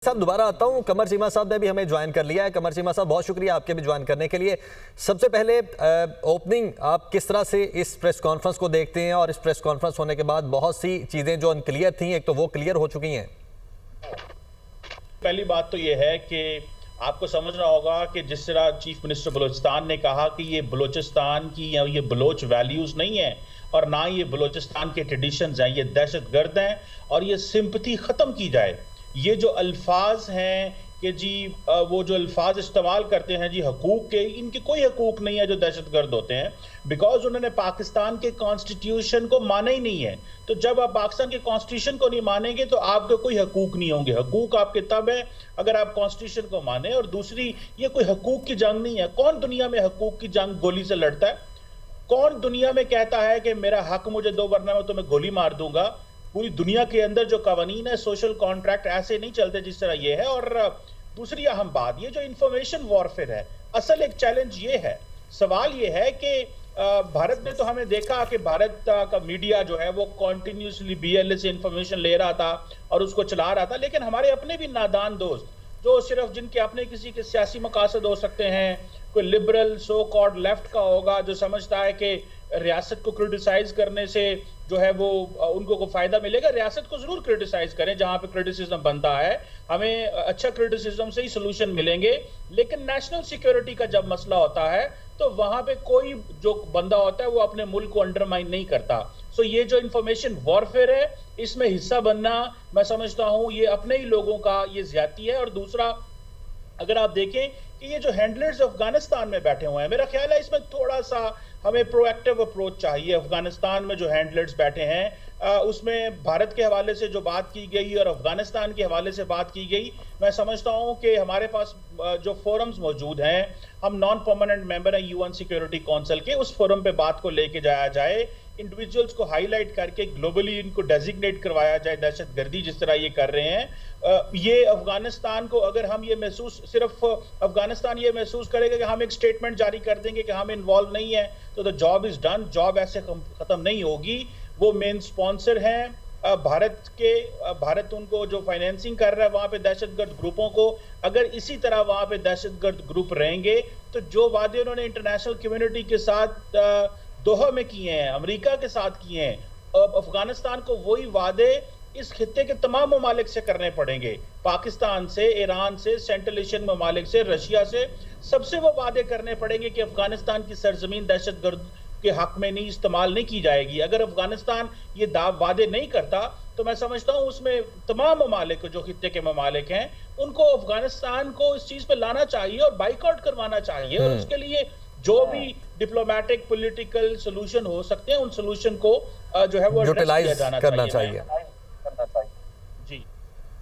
साहब दोबारा आता हूं। कमर चीमा साहब ने भी हमें ज्वाइन कर लिया है। कमर चीमा साहब बहुत शुक्रिया आपके भी ज्वाइन करने के लिए। सबसे पहले ओपनिंग, आप किस तरह से इस प्रेस कॉन्फ्रेंस को देखते हैं और इस प्रेस कॉन्फ्रेंस होने के बाद बहुत सी चीजें जो अनक्लियर थी, एक तो वो क्लियर हो चुकी हैं। पहली बात तो ये है कि आपको समझना होगा कि जिस तरह चीफ मिनिस्टर बलूचिस्तान ने कहा कि ये बलूचिस्तान की या ये बलोच वैल्यूज नहीं है और ना ये बलूचिस्तान के ट्रेडिशंस हैं, ये दहशतगर्द हैं और ये सिंपथी खत्म की जाए। ये जो अल्फाज हैं कि जी वो जो अल्फाज इस्तेमाल करते हैं जी हकूक के, इनके कोई हकूक नहीं है जो दहशतगर्द होते हैं, बिकॉज उन्होंने पाकिस्तान के कॉन्स्टिट्यूशन को माना ही नहीं है। तो जब आप पाकिस्तान के कॉन्स्टिट्यूशन को नहीं मानेंगे तो आपके कोई हकूक नहीं होंगे। हकूक आपके तब है अगर आप कॉन्स्टिट्यूशन को माने। और दूसरी, ये कोई हकूक की जंग नहीं है। कौन दुनिया में हकूक की जंग गोली से लड़ता है? कौन दुनिया में कहता है कि मेरा हक मुझे दो वरना मैं तुम्हें गोली मार दूंगा? पूरी दुनिया के अंदर जो कवानीन है, सोशल कॉन्ट्रैक्ट ऐसे नहीं चलते जिस तरह ये है। और दूसरी अहम बात, ये जो इंफॉर्मेशन वॉरफेयर है, असल एक चैलेंज ये है, सवाल ये है कि भारत में तो हमें देखा कि भारत का मीडिया जो है वो कॉन्टिन्यूसली BLA से इंफॉर्मेशन ले रहा था और उसको चला रहा था, लेकिन हमारे अपने भी नादान दोस्त जो सिर्फ जिनके अपने किसी के सियासी मकासद हो सकते हैं, कोई लिबरल सो कॉल्ड लेफ्ट का होगा जो समझता है कि रियासत को क्रिटिसाइज करने से जो है वो उनको को फायदा मिलेगा। रियासत को जरूर क्रिटिसाइज करें जहां पे क्रिटिसिज्म बनता है, हमें अच्छा क्रिटिसिज्म से ही सोल्यूशन मिलेंगे। लेकिन नेशनल सिक्योरिटी का जब मसला होता है तो वहां पे कोई जो बंदा होता है वो अपने मुल्क को अंडरमाइन नहीं करता। सो ये जो इंफॉर्मेशन वॉरफेयर है, इसमें हिस्सा बनना मैं समझता हूं ये अपने ही लोगों का ये ज्यादती है। और दूसरा, अगर आप देखें कि ये जो हैंडलर्स अफगानिस्तान में बैठे हुए हैं, मेरा ख्याल है इसमें थोड़ा सा हमें प्रोएक्टिव अप्रोच चाहिए। अफगानिस्तान में जो हैंडलर्स बैठे हैं उसमें भारत के हवाले से जो बात की गई और अफगानिस्तान के हवाले से बात की गई, मैं समझता हूं कि हमारे पास जो फोरम्स मौजूद हैं, हम नॉन परमानेंट मेंबर हैं UN सिक्योरिटी काउंसिल के, उस फोरम पे बात को लेके जाया जाए, इंडिविजुअल्स को हाईलाइट करके ग्लोबली इनको डेजिग्नेट करवाया जाए दहशतगर्दी जिस तरह ये कर रहे हैं। ये अफगानिस्तान को, अगर हम ये महसूस, सिर्फ अफगानिस्तान ये महसूस करेगा कि हम एक स्टेटमेंट जारी कर देंगे कि हम इन्वॉल्व नहीं है तो the job is done, job ऐसे खत्म नहीं होगी। वो मेन स्पॉन्सर हैं भारत के, भारत उनको जो फाइनेंसिंग कर रहा है वहां पे दहशतगर्द ग्रुपों को। अगर इसी तरह वहां पे दहशतगर्द ग्रुप रहेंगे तो जो वादे उन्होंने इंटरनेशनल कम्युनिटी के साथ दोहा में किए हैं, अमेरिका के साथ किए हैं, अब अफगानिस्तान को वही वादे इस खित्ते के तमाम ममालिक से करने पड़ेंगे, पाकिस्तान से, ईरान से, सेंट्रल एशियन ममालिक से, रशिया से, सबसे वो वादे करने पड़ेंगे कि अफगानिस्तान की सरजमीन दहशतगर्द के हक में नहीं इस्तेमाल नहीं की जाएगी। अगर अफगानिस्तान ये वादे नहीं करता तो मैं समझता हूं उसमें तमाम ममालिक जो खित्ते के ममालिक हैं उनको अफगानिस्तान को इस चीज पे लाना चाहिए और बाइकआउट करवाना चाहिए। और उसके लिए जो भी डिप्लोमेटिक पॉलिटिकल सोल्यूशन हो सकते हैं उन सोल्यूशन को जो है वो यूटिलाइज करना चाहिए।